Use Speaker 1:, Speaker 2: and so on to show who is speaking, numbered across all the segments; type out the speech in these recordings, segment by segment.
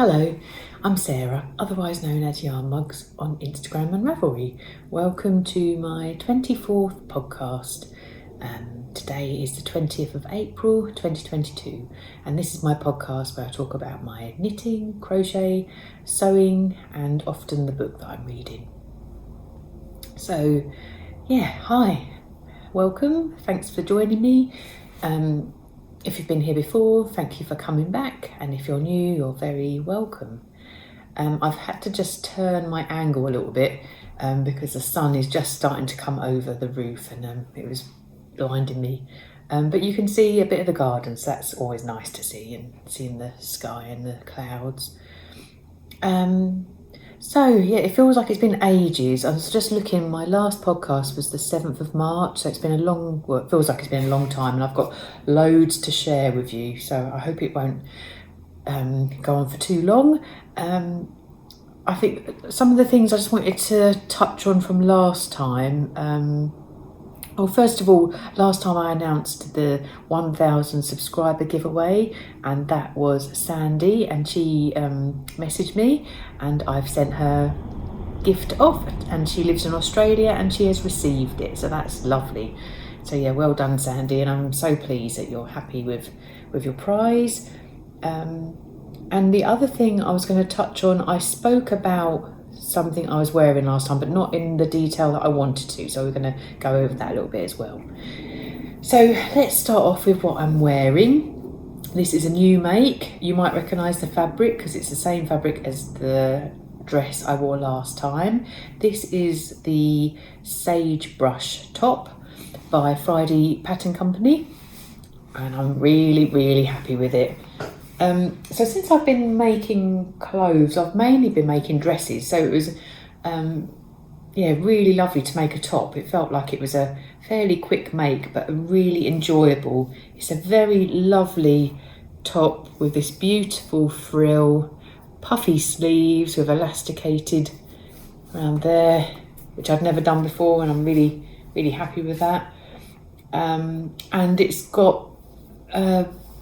Speaker 1: Hello, I'm Sarah, otherwise known as Yarnmugs on Instagram and Ravelry. Welcome to my 24th podcast. Today is the 20th of April 2022, and this is my podcast where I talk about my knitting, crochet, sewing, and often the book that I'm reading. So, hi, welcome, thanks for joining me. If you've been here before, thank you for coming back, and if you're new, you're very welcome. I've had to just turn my angle a little bit because the sun is just starting to come over the roof and it was blinding me. But you can see a bit of the garden, so that's always nice to see, and seeing the sky and the clouds. It feels like it's been ages. I was just looking, my last podcast was the 7th of March, so it feels like it's been a long time, and I've got loads to share with you, so I hope it won't go on for too long. I think some of the things I just wanted to touch on from last time. First of all, last time I announced the 1,000 subscriber giveaway, and that was Sandy, and she messaged me and I've sent her gift off, and she lives in Australia and she has received it, so that's lovely. So yeah, well done Sandy, and I'm so pleased that you're happy with your prize. And the other thing I was going to touch on, I spoke about something I was wearing last time, but not in the detail that I wanted to, so we're going to go over that a little bit as well. So let's start off with what I'm wearing. This is a new make. You might recognise the fabric because it's the same fabric as the dress I wore last time. This is the Sagebrush top by Frida Pattern Company, and I'm really happy with it. So since I've been making clothes, I've mainly been making dresses, so it was really lovely to make a top. It felt like it was a fairly quick make, but really enjoyable. It's a very lovely top with this beautiful frill, puffy sleeves with elasticated around there, which I've never done before, and I'm really happy with that. And it's got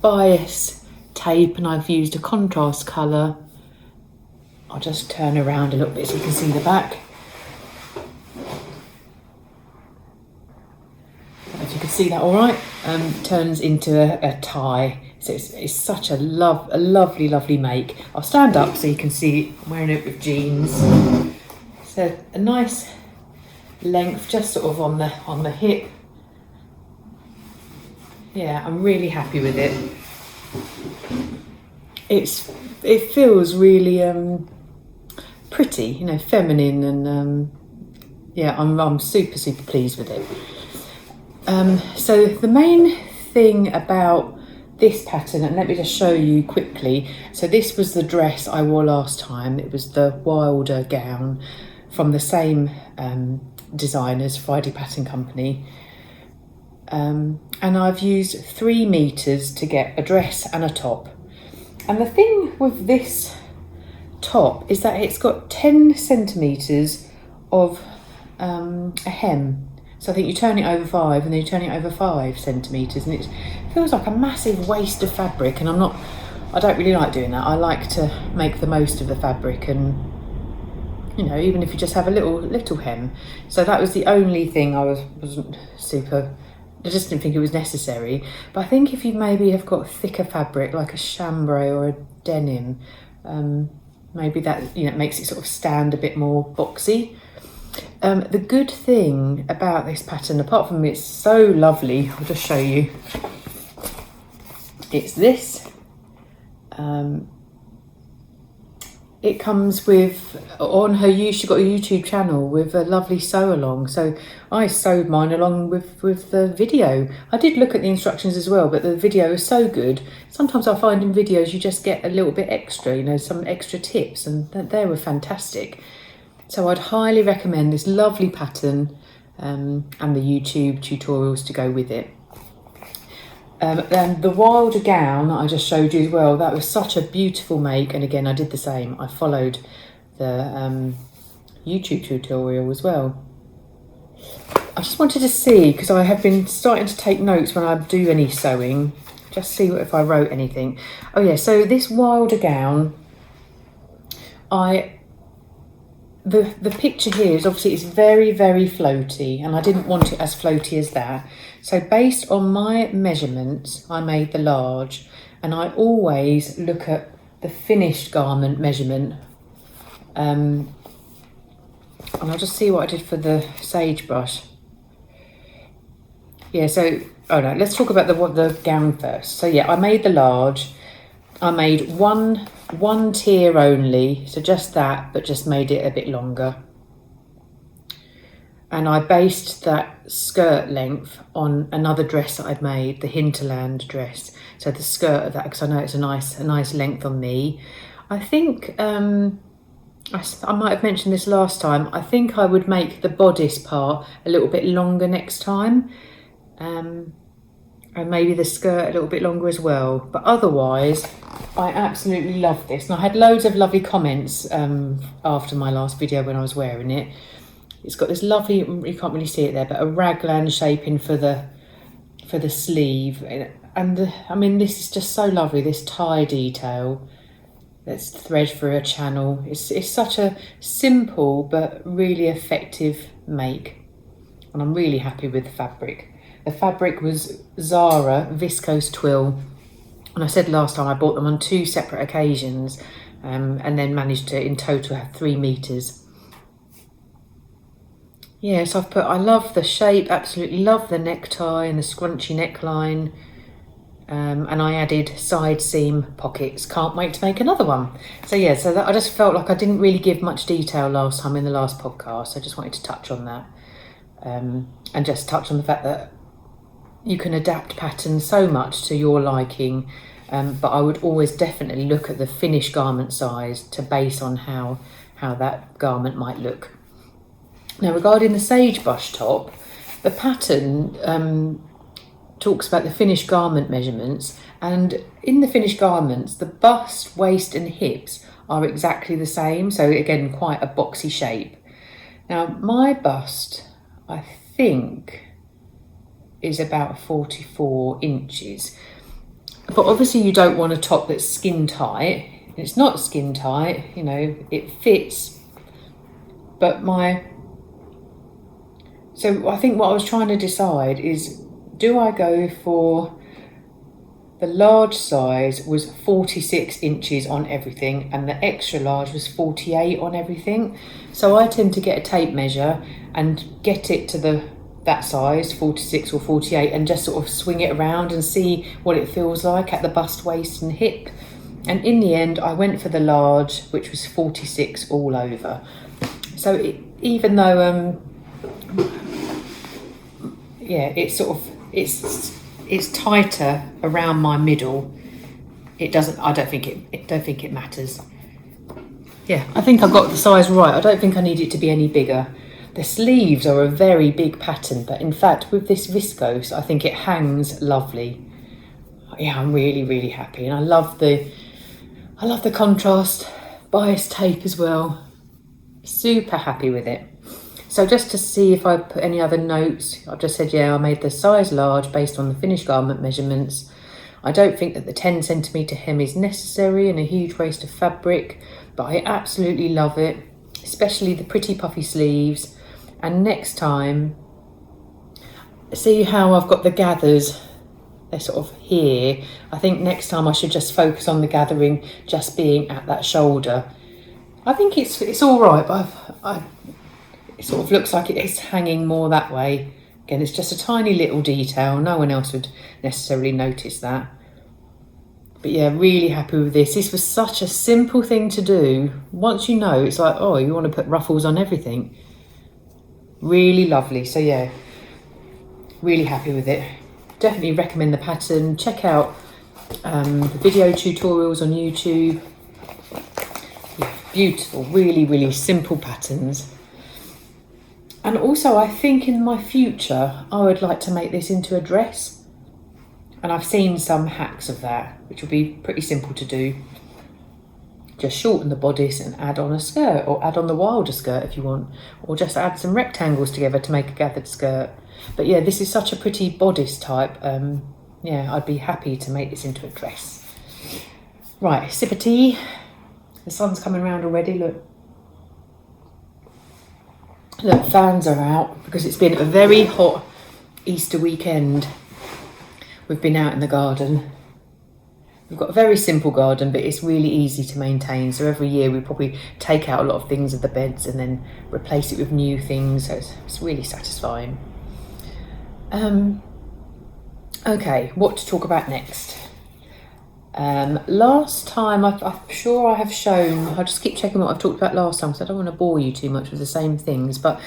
Speaker 1: bias tape, and I've used a contrast colour. I'll just turn around a little bit so you can see the back. If you can see that all right, turns into a tie. So it's such a lovely make. I'll stand up so you can see I'm wearing it with jeans. So a nice length, just sort of on the hip. Yeah, I'm really happy with it. It feels really pretty, feminine, and I'm super pleased with it. So the main thing about this pattern, and let me just show you quickly. So this was the dress I wore last time. It was the Wilder gown from the same designers, Frida Pattern Company. And I've used 3 meters to get a dress and a top. And the thing with this top is that it's got 10 centimetres of a hem. So I think you turn it over 5 and then you turn it over 5 centimetres, and it feels like a massive waste of fabric, and I don't really like doing that. I like to make the most of the fabric, and even if you just have a little hem. So that was the only thing I just didn't think it was necessary. But I think if you maybe have got thicker fabric like a chambray or a denim, maybe that makes it sort of stand a bit more boxy. The good thing about this pattern, apart from it's so lovely, I'll just show you, it's this. It comes with, she's got a YouTube channel with a lovely sew along. So I sewed mine along with the video. I did look at the instructions as well, but the video is so good. Sometimes I find in videos you just get a little bit extra, some extra tips, and they were fantastic. So I'd highly recommend this lovely pattern and the YouTube tutorials to go with it. Then the Wilder gown that I just showed you as well, that was such a beautiful make, and again I did the same. I followed the YouTube tutorial as well. I just wanted to see, because I have been starting to take notes when I do any sewing, just see if I wrote anything. Oh yeah, so this Wilder gown The picture here is obviously it's very, very floaty, and I didn't want it as floaty as that. So based on my measurements, I made the large, and I always look at the finished garment measurement. And I'll just see what I did for the Sagebrush. Yeah, so, let's talk about the gown first. So yeah, I made the large. I made one tier only, so just that, but just made it a bit longer. And I based that skirt length on another dress that I'd made, the hinterland dress. So the skirt of that, because I know it's a nice length on me. I think I might have mentioned this last time. I think I would make the bodice part a little bit longer next time. And maybe the skirt a little bit longer as well. But otherwise, I absolutely love this. And I had loads of lovely comments after my last video when I was wearing it. It's got this lovely, you can't really see it there, but a raglan shaping for the sleeve. And I mean, this is just so lovely, this tie detail. That's thread for a channel. It's such a simple but really effective make. And I'm really happy with the fabric. The fabric was Zara Viscose Twill, and I said last time I bought them on 2 separate occasions, and then managed to in total have 3 meters. Yeah, so I love the shape, absolutely love the necktie and the scrunchy neckline, and I added side seam pockets. Can't wait to make another one. So yeah, I just felt like I didn't really give much detail last time in the last podcast. I just wanted to touch on that, and just touch on the fact that you can adapt patterns so much to your liking, but I would always definitely look at the finished garment size to base on how that garment might look. Now, regarding the Sagebrush top, the pattern talks about the finished garment measurements, and in the finished garments, the bust, waist and hips are exactly the same, so again, quite a boxy shape. Now, my bust, I think, is about 44 inches. But obviously you don't want a top that's skin tight. It's not skin tight, you know, it fits. But so I think what I was trying to decide is, do I go for the large size was 46 inches on everything, and the extra large was 48 on everything. So I tend to get a tape measure and get it to that size, 46 or 48, and just sort of swing it around and see what it feels like at the bust, waist and hip. And in the end, I went for the large, which was 46 all over. So even though, it's tighter around my middle, I don't think it matters. Yeah, I think I got the size right. I don't think I need it to be any bigger. The sleeves are a very big pattern, but in fact with this viscose, I think it hangs lovely. Yeah, I'm really, really happy, and I love the contrast bias tape as well. Super happy with it. So just to see if I put any other notes, I've just said, yeah, I made the size large based on the finished garment measurements. I don't think that the 10 centimetre hem is necessary in a huge waste of fabric, but I absolutely love it, especially the pretty puffy sleeves. And next time, see how I've got the gathers, they're sort of here. I think next time I should just focus on the gathering just being at that shoulder. I think it's all right, but it sort of looks like it's hanging more that way. Again, it's just a tiny little detail. No one else would necessarily notice that. But yeah, really happy with this. This was such a simple thing to do. Once you know, it's like, oh, you want to put ruffles on everything. Really lovely. So yeah, really happy with it. Definitely recommend the pattern. Check out the video tutorials on YouTube. Yeah, beautiful, really, really simple patterns. And also, I think in my future, I would like to make this into a dress. And I've seen some hacks of that, which will be pretty simple to do. Just shorten the bodice and add on a skirt, or add on the wilder skirt if you want, or just add some rectangles together to make a gathered skirt. But yeah, this is such a pretty bodice type. Yeah, I'd be happy to make this into a dress. Right, sip of tea. The sun's coming around already, look. Look, fans are out because it's been a very hot Easter weekend. We've been out in the garden. We've got a very simple garden, but it's really easy to maintain. So every year we probably take out a lot of things of the beds and then replace it with new things. So it's really satisfying. Okay, what to talk about next? Last time, I'm sure I have shown, I'll just keep checking what I've talked about last time because I don't want to bore you too much with the same things, but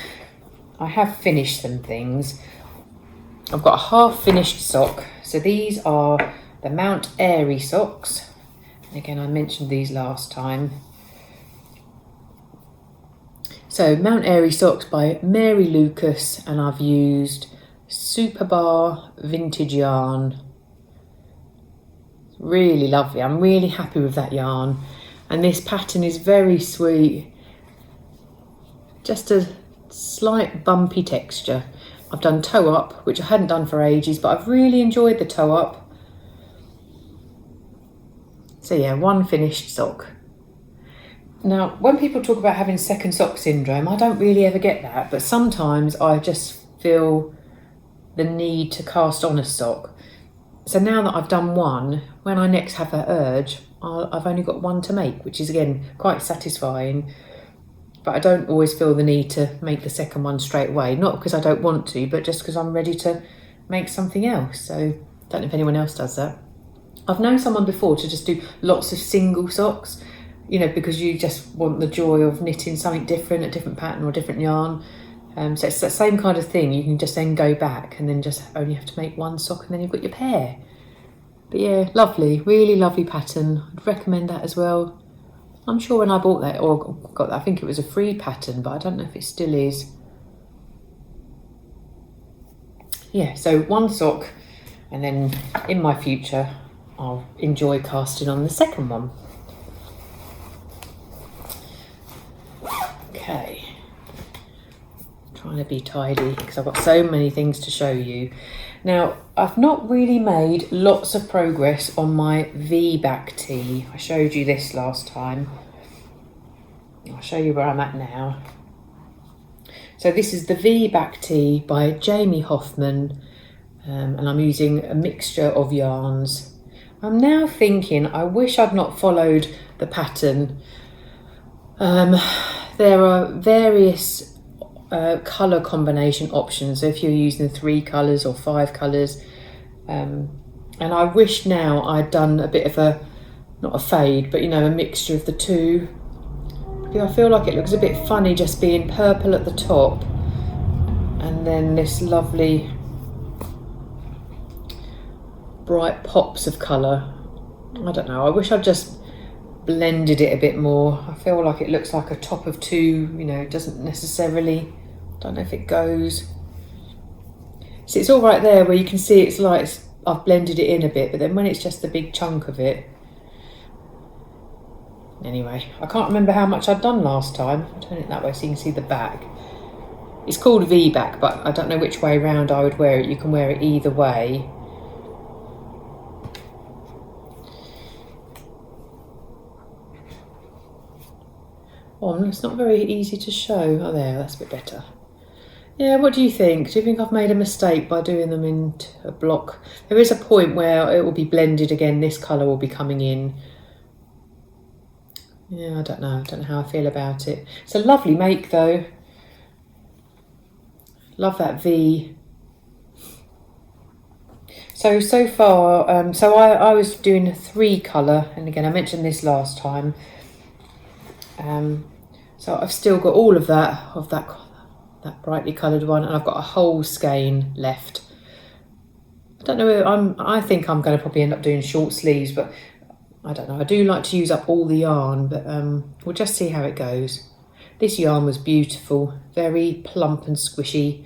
Speaker 1: I have finished some things. I've got a half finished sock. So these are the Mount Airy socks. And again, I mentioned these last time. So Mount Airy socks by Mary Lukas, and I've used Superba vintage yarn. Really lovely. I'm really happy with that yarn. And this pattern is very sweet. Just a slight bumpy texture. I've done toe up, which I hadn't done for ages, but I've really enjoyed the toe up. So yeah, one finished sock. Now, when people talk about having second sock syndrome, I don't really ever get that, but sometimes I just feel the need to cast on a sock. So now that I've done one, when I next have that urge, I've only got one to make, which is again quite satisfying. But I don't always feel the need to make the second one straight away. Not because I don't want to, but just because I'm ready to make something else. So I don't know if anyone else does that. I've known someone before to just do lots of single socks, you know, because you just want the joy of knitting something different, a different pattern or different yarn. So it's that same kind of thing. You can just then go back and then just only have to make one sock and then you've got your pair. But yeah, lovely, really lovely pattern. I'd recommend that as well. I'm sure when I bought that, or got that, I think it was a free pattern, but I don't know if it still is. Yeah, so one sock, and then in my future, I'll enjoy casting on the second one. Okay. Trying to be tidy because I've got so many things to show you. Now, I've not really made lots of progress on my V-back tee. I showed you this last time. I'll show you where I'm at now. So this is the V-back tee by Jamie Hoffman, and I'm using a mixture of yarns. I'm now thinking I wish I'd not followed the pattern. There are various colour combination options, so if you're using 3 colours or 5 colours, and I wish now I'd done a bit of a, not a fade, but you know, a mixture of the two. I feel like it looks a bit funny just being purple at the top and then this lovely bright pops of colour. I don't know, I wish I'd just blended it a bit more. I feel like it looks like a top of two, you know, it doesn't necessarily, don't know if it goes. So it's all right there where you can see it's like I've blended it in a bit, but then when it's just the big chunk of it. Anyway, I can't remember how much I'd done last time. I'll turn it that way so you can see the back. It's called V-back, but I don't know which way round I would wear it. You can wear it either way. Oh, it's not very easy to show. Oh, there, that's a bit better. Yeah, what do you think? Do you think I've made a mistake by doing them in a block? There is a point where it will be blended again. This colour will be coming in. Yeah, I don't know how I feel about it. It's a lovely make though. Love that V. So far, I was doing a 3 colour, and again I mentioned this last time. So I've still got all of that brightly coloured one, and I've got a whole skein left. I don't know. I think I'm going to probably end up doing short sleeves, but I don't know. I do like to use up all the yarn, but we'll just see how it goes. This yarn was beautiful, very plump and squishy,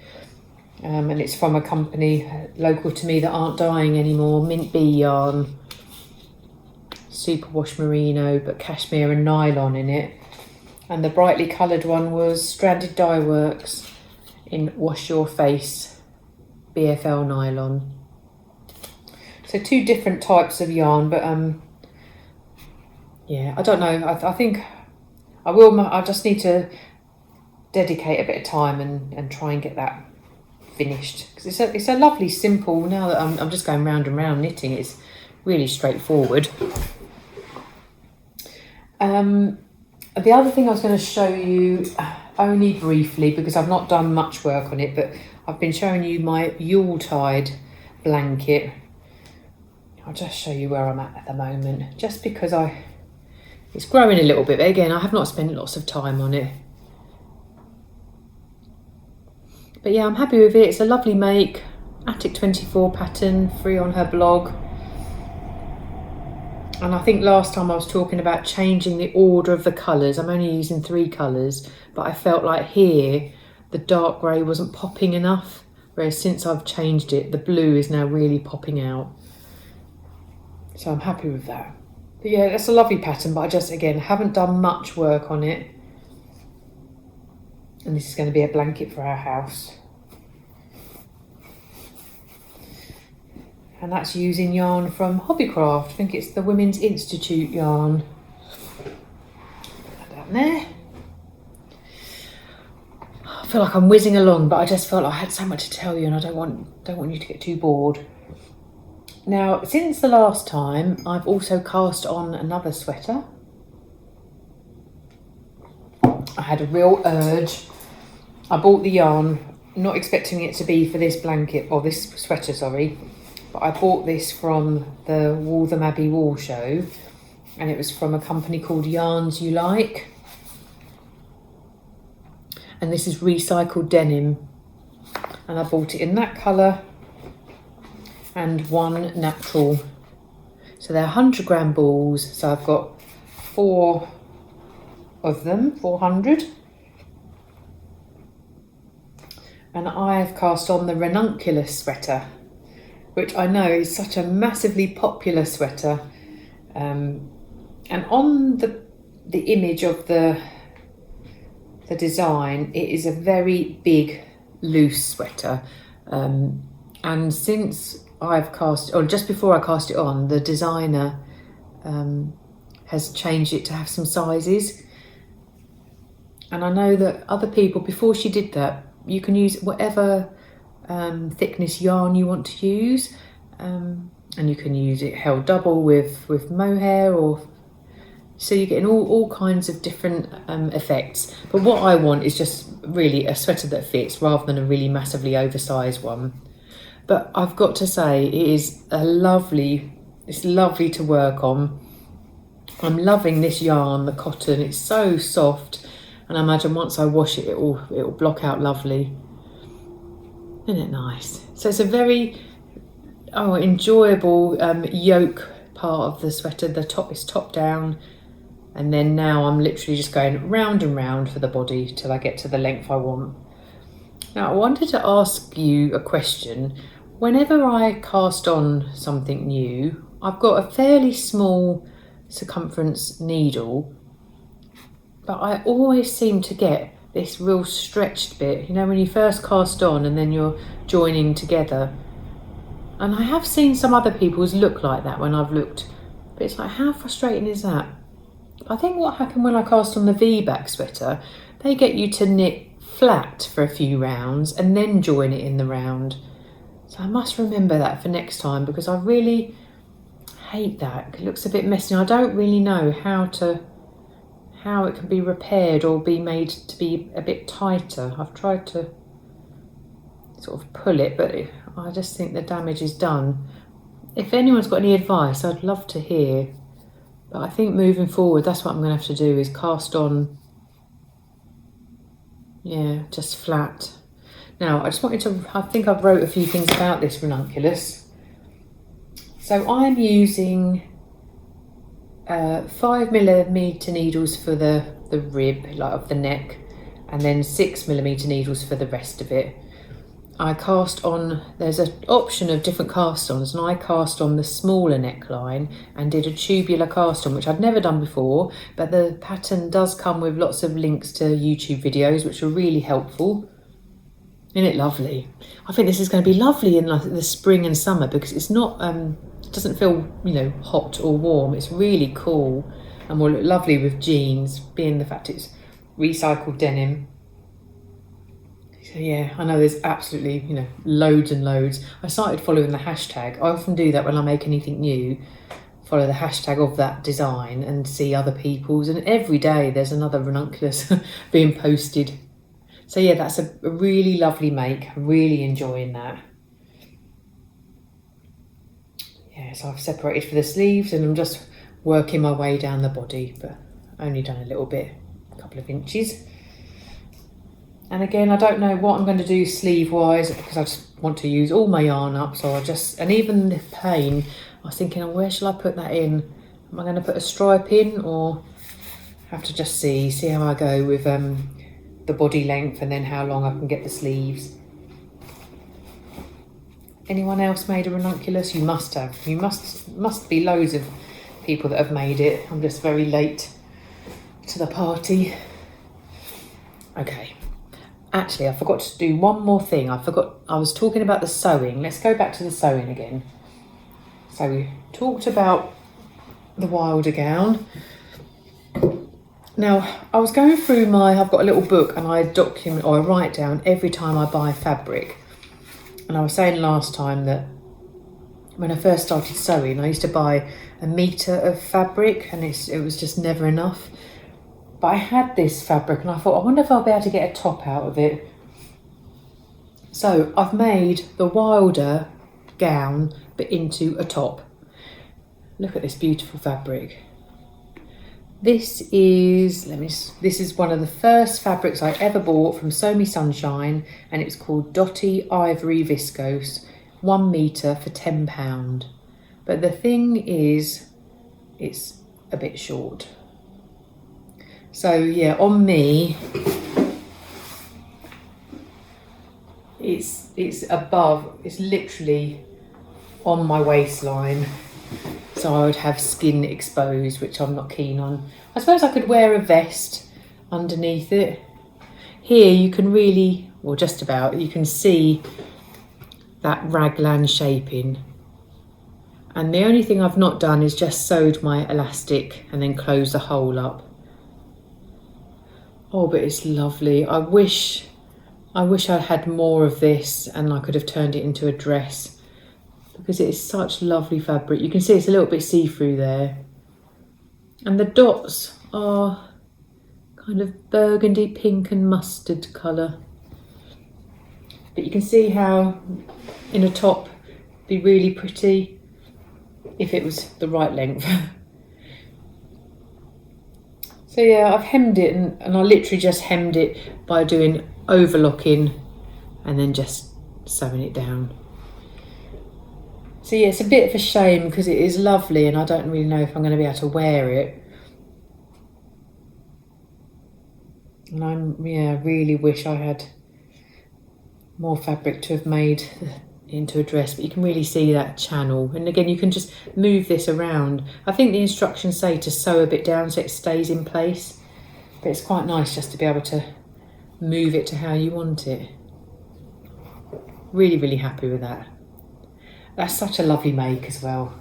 Speaker 1: and it's from a company local to me that aren't dyeing anymore, Mint Bee yarn. Superwash merino, but cashmere and nylon in it. And the brightly coloured one was Stranded Dyeworks in Wash Your Face BFL nylon. So 2 different types of yarn, but yeah, I don't know. I think I will. I just need to dedicate a bit of time and try and get that finished, because it's a lovely simple. Now that I'm just going round and round knitting, it's really straightforward. The other thing I was going to show you, only briefly, because I've not done much work on it, but I've been showing you my Yuletide blanket. I'll just show you where I'm at the moment, just because it's growing a little bit, but again, I have not spent lots of time on it. But yeah, I'm happy with it. It's a lovely make, Attic 24 pattern, free on her blog. And I think last time I was talking about changing the order of the colours. I'm only using 3 colours, but I felt like here the dark grey wasn't popping enough, whereas since I've changed it, the blue is now really popping out. So I'm happy with that. But yeah, that's a lovely pattern, but I just, again, haven't done much work on it. And this is going to be a blanket for our house. And that's using yarn from Hobbycraft. I think it's the Women's Institute yarn. Put that down there. I feel like I'm whizzing along, but I just felt like I had so much to tell you, and I don't want you to get too bored. Now, since the last time, I've also cast on another sweater. I had a real urge. I bought the yarn, not expecting it to be for this blanket, or this sweater, sorry. But I bought this from the Waltham Abbey Wool Show, and it was from a company called Yarns You Like. And this is recycled denim. And I bought it in that colour and one natural. So they're 100 gram balls. So I've got 4 of them, 400. And I have cast on the Ranunculus sweater, which I know is such a massively popular sweater. And on the image of the design, it is a very big, loose sweater. And since I've cast, or just before I cast it on, the designer has changed it to have some sizes. And I know that other people, before she did that, you can use whatever thickness yarn you want to use, and you can use it held double with mohair, or so you're getting all kinds of different effects. But what I want is just really a sweater that fits rather than a really massively oversized one. But I've got to say, it's lovely to work on. I'm loving this yarn, the cotton. It's so soft, and I imagine once I wash it, it'll block out lovely. Isn't it nice? So it's a very enjoyable yoke part of the sweater. The top is top down, and then now I'm literally just going round and round for the body till I get to the length I want. Now, I wanted to ask you a question. Whenever I cast on something new, I've got a fairly small circumference needle, but I always seem to get this real stretched bit, you know, when you first cast on and then you're joining together. And I have seen some other people's look like that when I've looked, but it's like, how frustrating is that? I think what happened when I cast on the V-back sweater, they get you to knit flat for a few rounds and then join it in the round. So I must remember that for next time, because I really hate that. It looks a bit messy. I don't really know how it can be repaired or be made to be a bit tighter. I've tried to sort of pull it, but I just think the damage is done. If anyone's got any advice, I'd love to hear. But I think moving forward, that's what I'm going to have to do, is cast on, just flat. Now, I think I've wrote a few things about this Ranunculus. So I'm using 5mm needles for the rib, like of the neck, and then 6mm needles for the rest of it. I cast on, there's an option of different cast-ons, and I cast on the smaller neckline and did a tubular cast-on, which I'd never done before, but the pattern does come with lots of links to YouTube videos, which are really helpful. Isn't it lovely? I think this is going to be lovely in like the spring and summer, because it's not, it doesn't feel, hot or warm. It's really cool. and will look lovely with jeans, being the fact it's recycled denim. So yeah, I know there's absolutely, loads and loads. I started following the hashtag. I often do that when I make anything new, follow the hashtag of that design and see other people's, and every day there's another ranunculus being posted. So yeah, that's a really lovely make. I'm really enjoying that. Yeah, so I've separated for the sleeves and I'm just working my way down the body, but only done a little bit, a couple of inches. And again, I don't know what I'm going to do sleeve wise because I just want to use all my yarn up. So and even the plain, I was thinking, where shall I put that in? Am I going to put a stripe in, or have to just see how I go with the body length and then how long I can get the sleeves. Anyone else made a ranunculus? You must have. You must be loads of people that have made it. I'm just very late to the party. Okay. Actually, I forgot to do one more thing. I was talking about the sewing. Let's go back to the sewing again. So we talked about the wilder gown. Now, I was going through I've got a little book and I write down every time I buy fabric. And I was saying last time that when I first started sewing, I used to buy a metre of fabric and it was just never enough. But I had this fabric and I thought, I wonder if I'll be able to get a top out of it. So I've made the wilder gown but into a top. Look at this beautiful fabric. This is one of the first fabrics I ever bought from Sew Me Sunshine, and it's called Dotty Ivory Viscose, 1 metre for £10. But the thing is, it's a bit short. So yeah, on me, it's literally on my waistline. So I would have skin exposed, which I'm not keen on. I suppose I could wear a vest underneath it. Here you can really, or just about, you can see that raglan shaping. And the only thing I've not done is just sewed my elastic and then close the hole up. Oh, but it's lovely. I wish I had more of this and I could have turned it into a dress, because it is such lovely fabric. You can see it's a little bit see-through there. And the dots are kind of burgundy, pink and mustard colour. But you can see how in a top it'd be really pretty if it was the right length. So yeah, I've hemmed it and I literally just hemmed it by doing overlocking and then just sewing it down. So yeah, it's a bit of a shame because it is lovely and I don't really know if I'm going to be able to wear it. And I really wish I had more fabric to have made into a dress, but you can really see that channel. And again, you can just move this around. I think the instructions say to sew a bit down so it stays in place, but it's quite nice just to be able to move it to how you want it. Really, really happy with that. That's such a lovely make as well.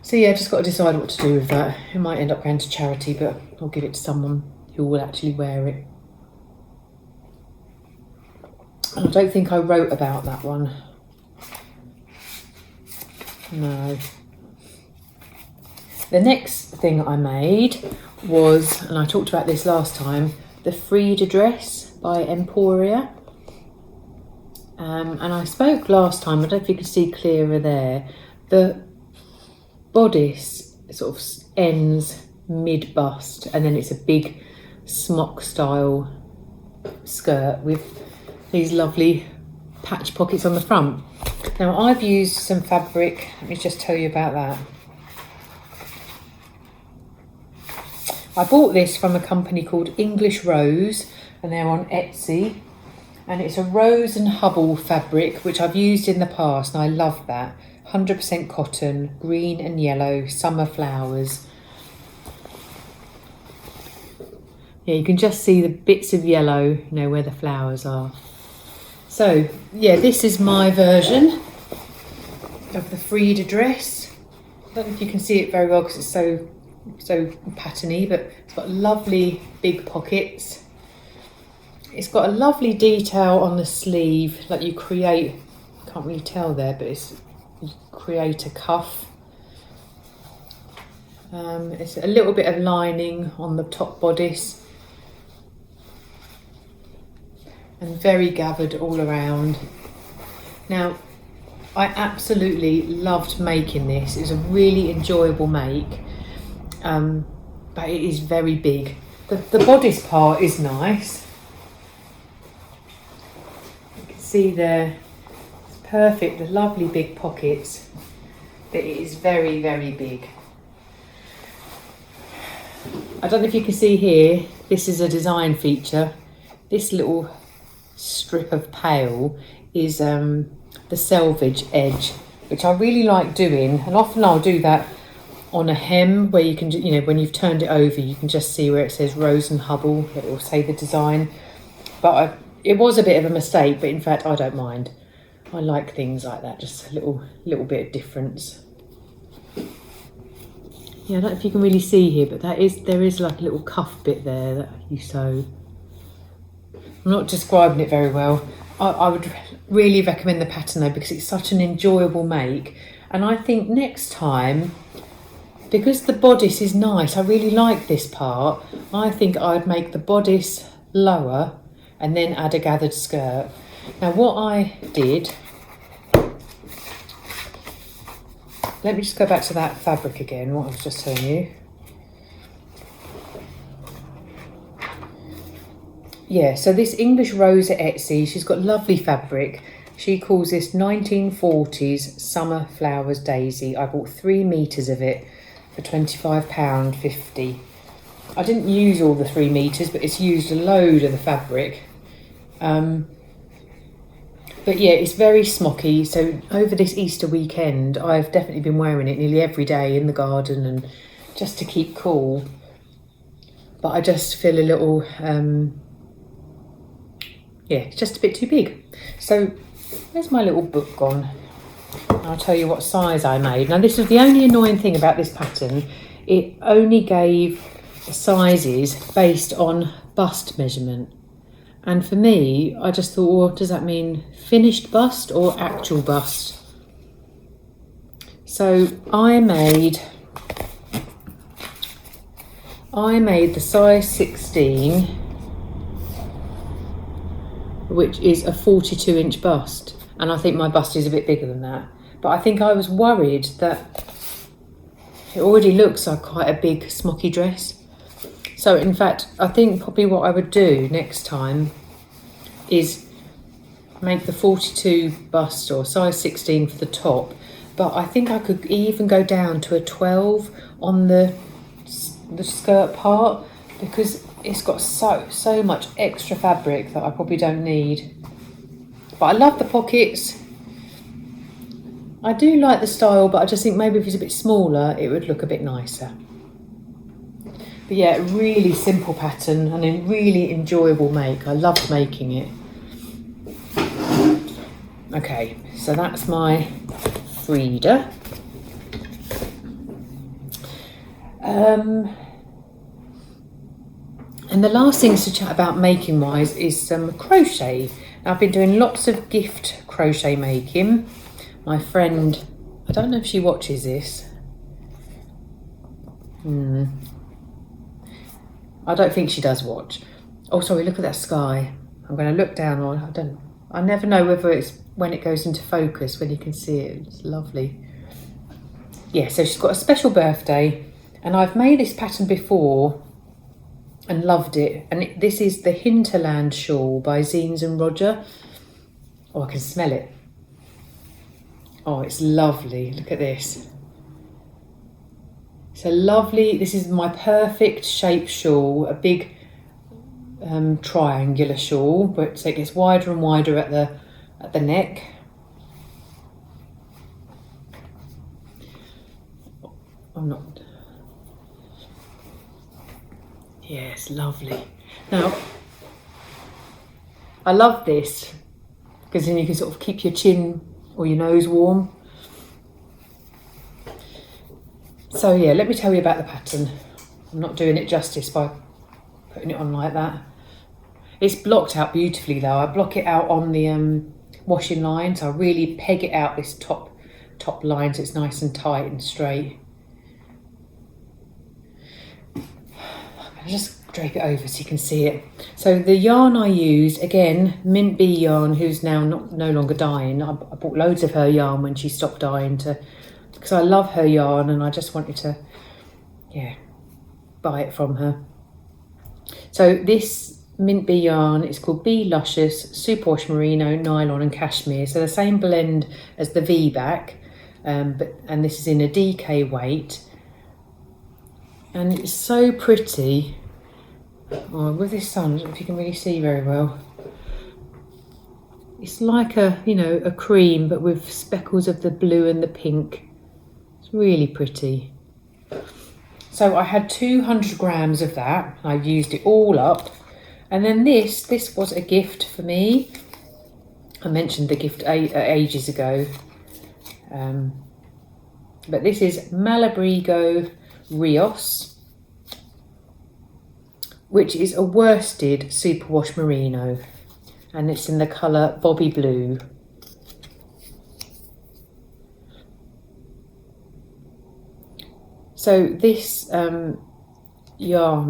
Speaker 1: So yeah, just got to decide what to do with that. It might end up going to charity, but I'll give it to someone who will actually wear it. I don't think I wrote about that one. No. The next thing I made was, and I talked about this last time, the Frida Dress by Emporia. And I spoke last time, I don't know if you can see clearer there, the bodice sort of ends mid-bust and then it's a big smock style skirt with these lovely patch pockets on the front. Now I've used some fabric, let me just tell you about that. I bought this from a company called English Rose and they're on Etsy. And it's a Rose and Hubble fabric, which I've used in the past and I love that. 100% cotton, green and yellow, summer flowers. Yeah, you can just see the bits of yellow, where the flowers are. So, yeah, this is my version of the Frida dress. I don't know if you can see it very well because it's so so patterny, but it's got lovely big pockets. It's got a lovely detail on the sleeve, like you create, can't really tell there, but you create a cuff. It's a little bit of lining on the top bodice and very gathered all around. Now, I absolutely loved making this. It's a really enjoyable make, but it is very big. The bodice part is nice. You can see there, it's perfect, the lovely big pockets, but it is very, very big. I don't know if you can see here, this is a design feature. This little strip of pale is the selvage edge, which I really like doing, and often I'll do that on a hem where you can, when you've turned it over, you can just see where it says Rose and Hubble, it will say the design. But it was a bit of a mistake, but in fact I don't mind. I like things like that, just a little bit of difference. Yeah, I don't know if you can really see here, but there is like a little cuff bit there that you sew. I'm not describing it very well. I would really recommend the pattern though, because it's such an enjoyable make. And I think next time, because the bodice is nice, I really like this part, I think I'd make the bodice lower and then add a gathered skirt. Now what I did, let me just go back to that fabric again, what I was just telling you. Yeah, so this English Rose at Etsy, she's got lovely fabric. She calls this 1940s Summer Flowers Daisy. I bought 3 meters of it for £25.50. I didn't use all the 3 meters, but it's used a load of the fabric. But yeah, it's very smocky. So over this Easter weekend, I've definitely been wearing it nearly every day in the garden and just to keep cool. But I just feel a little, it's just a bit too big. So where's my little book gone? I'll tell you what size I made. Now this is the only annoying thing about this pattern. It only gave sizes based on bust measurement. And for me, I just thought, well, does that mean finished bust or actual bust? So I made the size 16, which is a 42-inch bust. And I think my bust is a bit bigger than that. But I think I was worried that it already looks like quite a big smocky dress. So in fact, I think probably what I would do next time is make the 42 bust or size 16 for the top. But I think I could even go down to a 12 on the skirt part, because it's got so much extra fabric that I probably don't need. But I love the pockets. I do like the style, but I just think maybe if it's a bit smaller, it would look a bit nicer. But yeah, really simple pattern and a really enjoyable make. I loved making it. Okay, so that's my Frida. And the last things to chat about making wise is some crochet. Now, I've been doing lots of gift crochet making. My friend, I don't know if she watches this. I don't think she does watch. Oh, sorry, look at that sky. I'm going to look down on, I never know whether it's when it goes into focus, when you can see it. It's lovely. Yeah, so she's got a special birthday, and I've made this pattern before and loved it. And this is the Hinterland shawl by Zines and Roger. Oh, I can smell it. Oh, it's lovely. Look at this. It's a lovely, this is my perfect shape shawl, a big triangular shawl, but so it gets wider and wider at the neck. I'm not. Yeah, it's lovely. Now, I love this because then you can sort of keep your chin or your nose warm. So yeah, let me tell you about the pattern. I'm not doing it justice by putting it on like that. It's blocked out beautifully though. I block it out on the washing line, so I really peg it out this top line so it's nice and tight and straight. I'll just drape it over so you can see it. So the yarn I used, again, Mint Bee yarn, who's now no longer dyeing. I bought loads of her yarn when she stopped dyeing because I love her yarn and I just wanted to, buy it from her. So this Mint Bee yarn is called Beeluscious, Superwash Merino, Nylon and Cashmere. So the same blend as the V-back, and this is in a DK weight. And it's so pretty. Oh, with this sun, I don't know if you can really see very well. It's like a cream, but with speckles of the blue and the pink. It's really pretty. So I had 200 grams of that. I've used it all up. And then this was a gift for me. I mentioned the gift ages ago. But this is Malabrigo Rios, which is a worsted superwash merino. And it's in the colour Bobby Blue. So this yarn,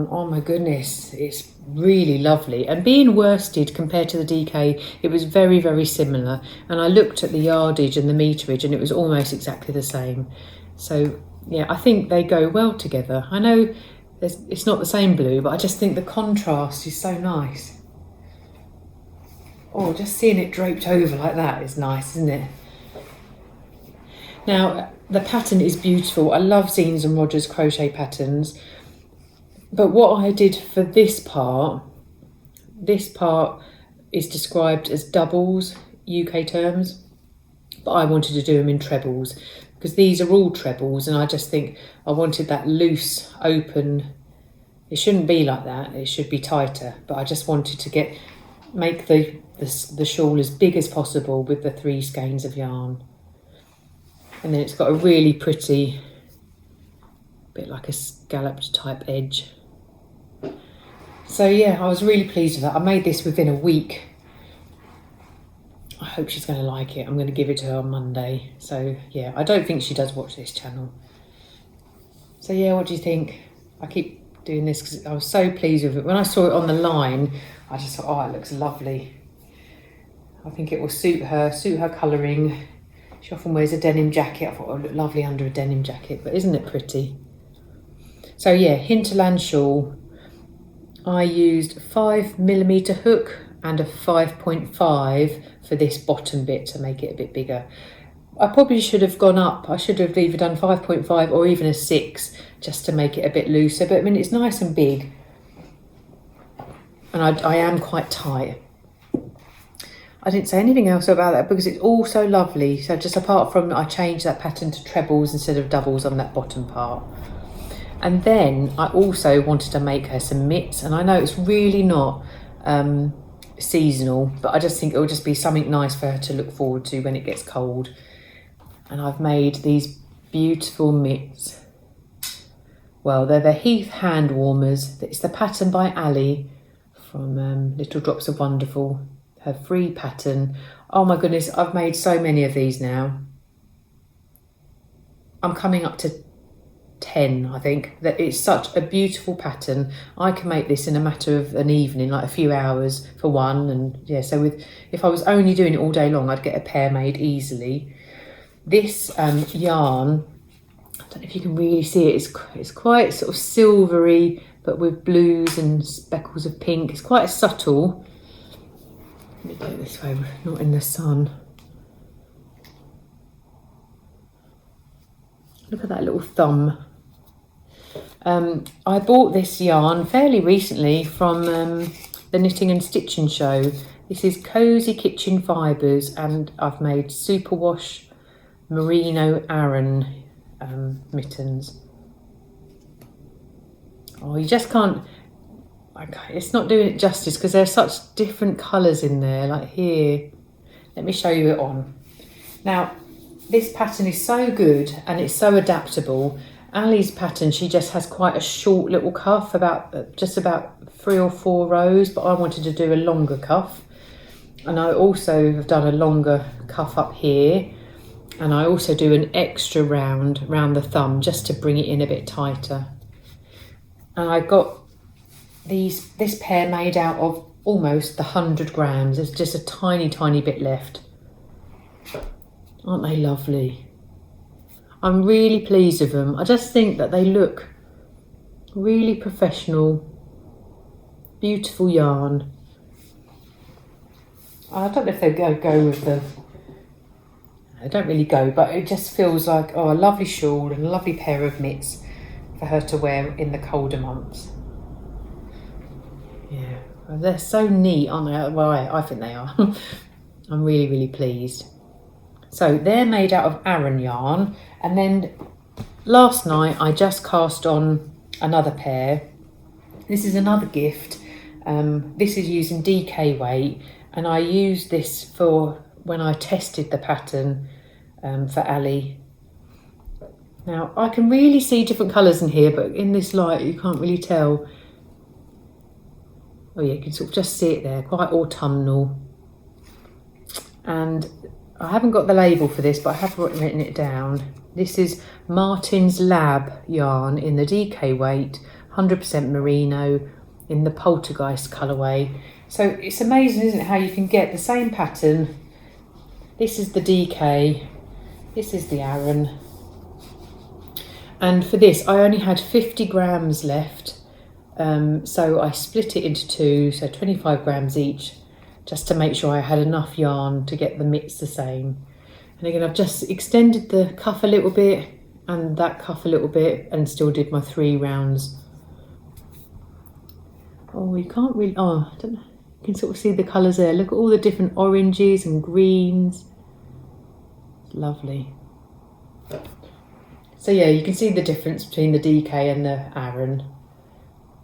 Speaker 1: oh my goodness, it's really lovely. And being worsted compared to the DK, it was very, very similar. And I looked at the yardage and the meterage and it was almost exactly the same. So yeah, I think they go well together. I know it's not the same blue, but I just think the contrast is so nice. Oh, just seeing it draped over like that is nice, isn't it? Now, the pattern is beautiful. I love Zines and Rogers crochet patterns. But what I did for this part is described as doubles, UK terms, but I wanted to do them in trebles because these are all trebles, and I just think I wanted that loose, open. It shouldn't be like that, it should be tighter, but I just wanted to make the shawl as big as possible with the 3 skeins of yarn. And then it's got a really pretty, bit like a scalloped type edge. So yeah, I was really pleased with that. I made this within a week. I hope she's going to like it. I'm going to give it to her on Monday. So yeah, I don't think she does watch this channel. So yeah, what do you think? I keep doing this because I was so pleased with it. When I saw it on the line, I just thought, oh, it looks lovely. I think it will suit her colouring. She often wears a denim jacket. I thought it would look lovely under a denim jacket, but isn't it pretty? So yeah, hinterland shawl. I used 5mm hook and a 5.5 for this bottom bit to make it a bit bigger. I probably should have gone up. I should have either done 5.5 or even a 6 just to make it a bit looser. But I mean, it's nice and big. And I am quite tight. I didn't say anything else about that because it's all so lovely. So just apart from I changed that pattern to trebles instead of doubles on that bottom part. And then I also wanted to make her some mitts. And I know it's really not seasonal, but I just think it will just be something nice for her to look forward to when it gets cold. And I've made these beautiful mitts. Well, they're the Heath hand warmers. It's the pattern by Ali from Little Drops of Wonderful. Her free pattern. Oh my goodness, I've made so many of these now. I'm coming up to 10, I think. That it's such a beautiful pattern. I can make this in a matter of an evening, like a few hours for one. And yeah, so if I was only doing it all day long, I'd get a pair made easily. This yarn, I don't know if you can really see it, it's quite sort of silvery, but with blues and speckles of pink. It's quite subtle. Let me do it this way, not in the sun. Look at that little thumb. I bought this yarn fairly recently from the Knitting and Stitching Show. This is Cozy Kitchen Fibres, and I've made Superwash Merino Aran mittens. Oh, you just can't. It's not doing it justice because there's such different colours in there. Like here, let me show you it on. Now, this pattern is so good and it's so adaptable. Ali's pattern, she just has quite a short little cuff, just about 3 or 4 rows, but I wanted to do a longer cuff. And I also have done a longer cuff up here, and I also do an extra round the thumb just to bring it in a bit tighter. And I got this pair made out of almost 100 grams. There's just a tiny bit left. Aren't they lovely? I'm really pleased with them. I just think that they look really professional, beautiful yarn. I don't know if they go with the... I don't really go, but it just feels like, a lovely shawl and a lovely pair of mitts for her to wear in the colder months. Yeah, they're so neat, aren't they? Well, I think they are. I'm really pleased. So they're made out of Aran yarn, and then last night I just cast on another pair. This is another gift. This is using DK weight, and I used this for when I tested the pattern for Ali. Now I can really see different colours in here, but in this light you can't really tell. Oh yeah, you can sort of just see it there, quite autumnal. And I haven't got the label for this, but I have written it down. This is Martin's Lab yarn in the DK weight, 100% merino in the Poltergeist colourway. So it's amazing, isn't it, how you can get the same pattern. This is the DK, this is the Aran. And for this, I only had 50 grams left. So I split it into 2, so 25 grams each, just to make sure I had enough yarn to get the mitts the same. And again, I've just extended the cuff a little bit and that cuff a little bit, and still did my 3 rounds. Oh, you can't really, I don't know. You can sort of see the colours there. Look at all the different oranges and greens. Lovely. So yeah, you can see the difference between the DK and the Aran.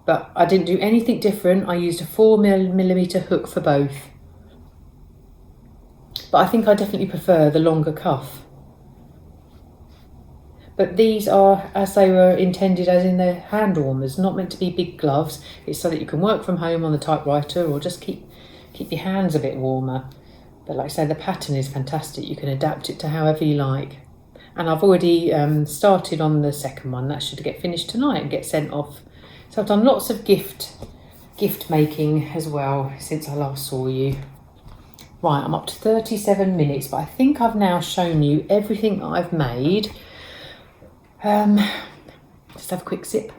Speaker 1: But I didn't do anything different. I used a 4mm hook for both. But I think I definitely prefer the longer cuff. But these are as they were intended, as in they're hand warmers, not meant to be big gloves. It's so that you can work from home on the typewriter or just keep your hands a bit warmer. But like I say, the pattern is fantastic. You can adapt it to however you like. And I've already started on the second one. That should get finished tonight and get sent off. So I've done lots of gift making as well since I last saw you. Right, I'm up to 37 minutes, but I think I've now shown you everything that I've made. Just have a quick sip.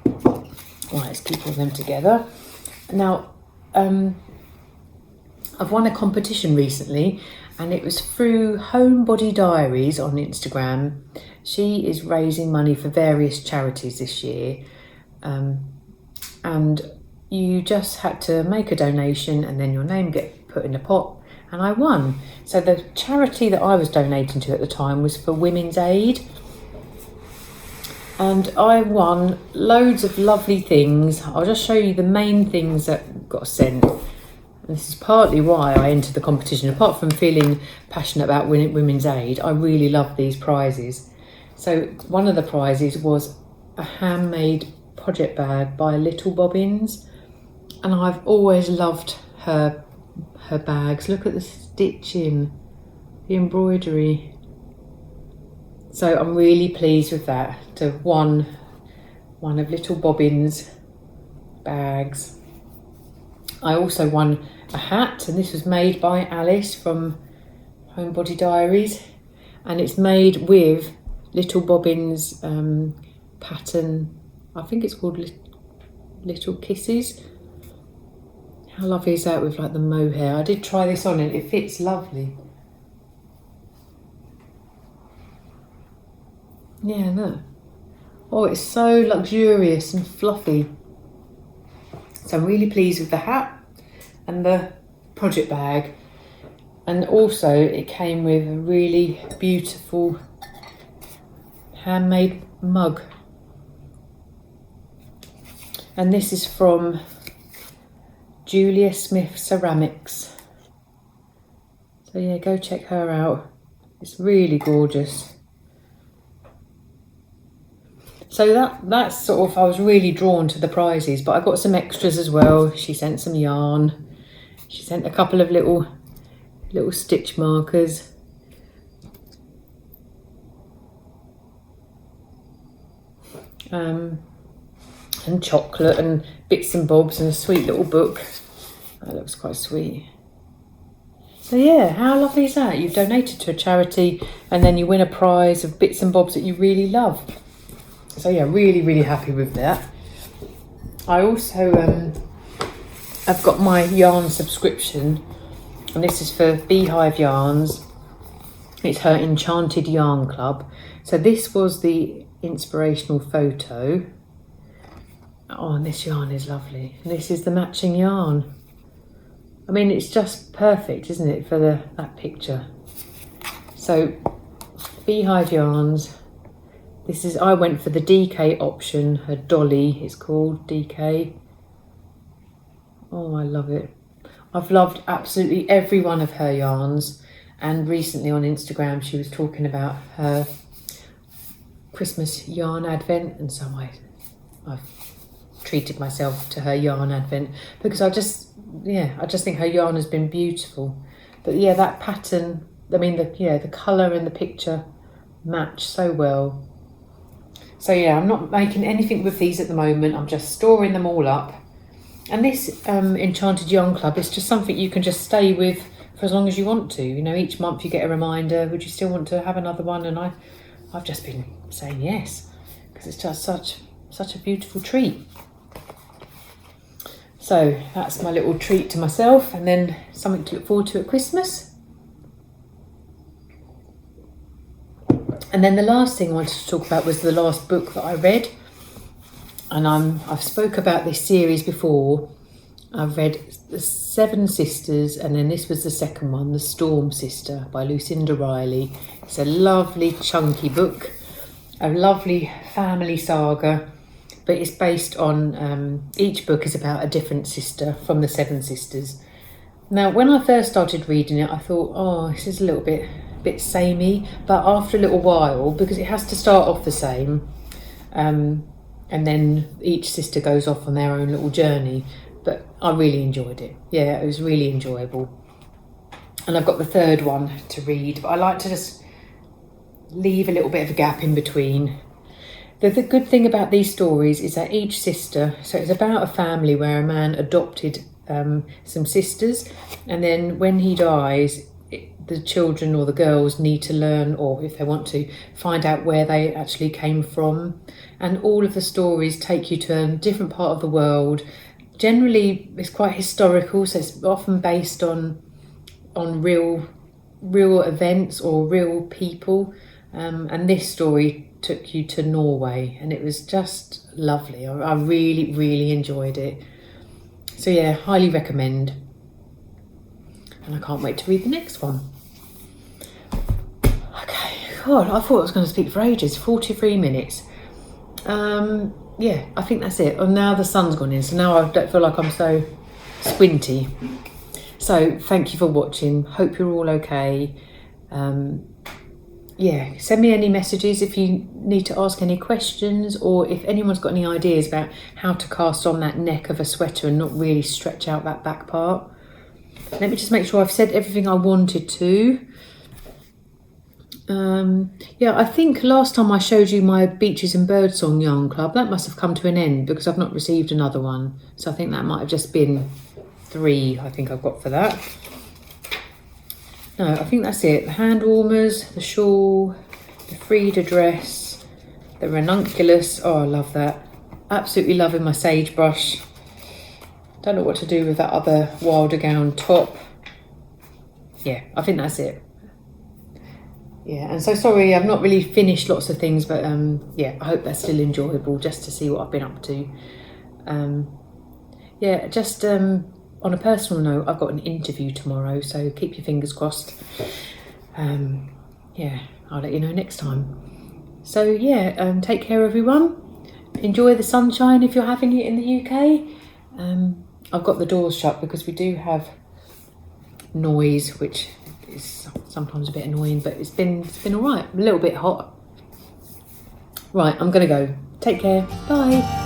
Speaker 1: Right, let's keep all them together. Now, I've won a competition recently, and it was through Homebody Diaries on Instagram. She is raising money for various charities this year, and you just had to make a donation and then your name get put in a pot, and I won. So the charity that I was donating to at the time was for Women's Aid, and I won loads of lovely things. I'll just show you the main things that got sent. And this is partly why I entered the competition. Apart from feeling passionate about Women's Aid, I really love these prizes. So one of the prizes was a handmade project bag by Little Bobbins, and I've always loved her bags. Look at the stitching, the embroidery. So I'm really pleased with that, to have won one of Little Bobbins' bags. I also won a hat, and this was made by Alice from Homebody Diaries, and it's made with Little Bobbins' pattern. I think it's called Little Kisses. How lovely is that with like the mohair? I did try this on and it fits lovely. Yeah, look. Oh, it's so luxurious and fluffy. So I'm really pleased with the hat and the project bag. And also it came with a really beautiful handmade mug. And this is from Julia Smith Ceramics. So yeah, go check her out. It's really gorgeous. So that's sort of, I was really drawn to the prizes, but I got some extras as well. She sent some yarn. She sent a couple of little stitch markers. And chocolate and bits and bobs and a sweet little book. That looks quite sweet. So yeah, how lovely is that? You've donated to a charity and then you win a prize of bits and bobs that you really love. So yeah, really, really happy with that. I also, I've got my yarn subscription, and this is for Beehive Yarns. It's her Enchanted Yarn Club. So this was the inspirational photo. Oh, and this yarn is lovely. This is the matching yarn. I mean, it's just perfect, isn't it, for that picture? So, Beehive Yarns. I went for the DK option. Her Dolly is called DK. Oh, I love it. I've loved absolutely every one of her yarns. And recently on Instagram, she was talking about her Christmas yarn advent, and so I've treated myself to her yarn advent because I just think her yarn has been beautiful. But yeah, that pattern, I mean the colour and the picture match so well. So yeah, I'm not making anything with these at the moment. I'm just storing them all up. And this Enchanted Yarn Club is just something you can just stay with for as long as you want to. You know, each month you get a reminder, would you still want to have another one? And I've just been saying yes, because it's just such a beautiful treat. So that's my little treat to myself, and then something to look forward to at Christmas. And then the last thing I wanted to talk about was the last book that I read. And I've spoke about this series before. I've read The Seven Sisters, and then this was the second one, The Storm Sister by Lucinda Riley. It's a lovely chunky book, a lovely family saga, but it's based on, each book is about a different sister from the Seven Sisters. Now, when I first started reading it, I thought, oh, this is a little bit samey, but after a little while, because it has to start off the same, and then each sister goes off on their own little journey, but I really enjoyed it. Yeah, it was really enjoyable. And I've got the third one to read, but I like to just leave a little bit of a gap in between. The good thing about these stories is that each sister, so it's about a family where a man adopted some sisters, and then when he dies, the children or the girls need to learn, or if they want to, find out where they actually came from. And all of the stories take you to a different part of the world. Generally, it's quite historical, so it's often based on real events or real people. And this story took you to Norway, and it was just lovely. I really, really enjoyed it. So yeah, highly recommend. And I can't wait to read the next one. Okay, God, I thought I was going to speak for ages. 43 minutes. Yeah, I think that's it. And now the sun's gone in, so now I don't feel like I'm so squinty. So thank you for watching. Hope you're all okay. Yeah, send me any messages if you need to ask any questions, or if anyone's got any ideas about how to cast on that neck of a sweater and not really stretch out that back part. Let me just make sure I've said everything I wanted to. Yeah, I think last time I showed you my Beaches and Birdsong Yarn Club, that must have come to an end because I've not received another one. So I think that might have just been 3, I think I've got for that. No, I think that's it. The hand warmers, the shawl, the Frida dress, the Ranunculus. Oh, I love that. Absolutely loving my Sagebrush. Don't know what to do with that other Wilder gown top. Yeah, I think that's it. Yeah, and so sorry, I've not really finished lots of things, but yeah, I hope that's still enjoyable just to see what I've been up to. Yeah, just on a personal note, I've got an interview tomorrow, so keep your fingers crossed. Yeah, I'll let you know next time. So yeah, take care everyone. Enjoy the sunshine if you're having it in the UK. I've got the doors shut because we do have noise, which is sometimes a bit annoying, but it's been all right. A little bit hot. Right, I'm gonna go. Take care. Bye.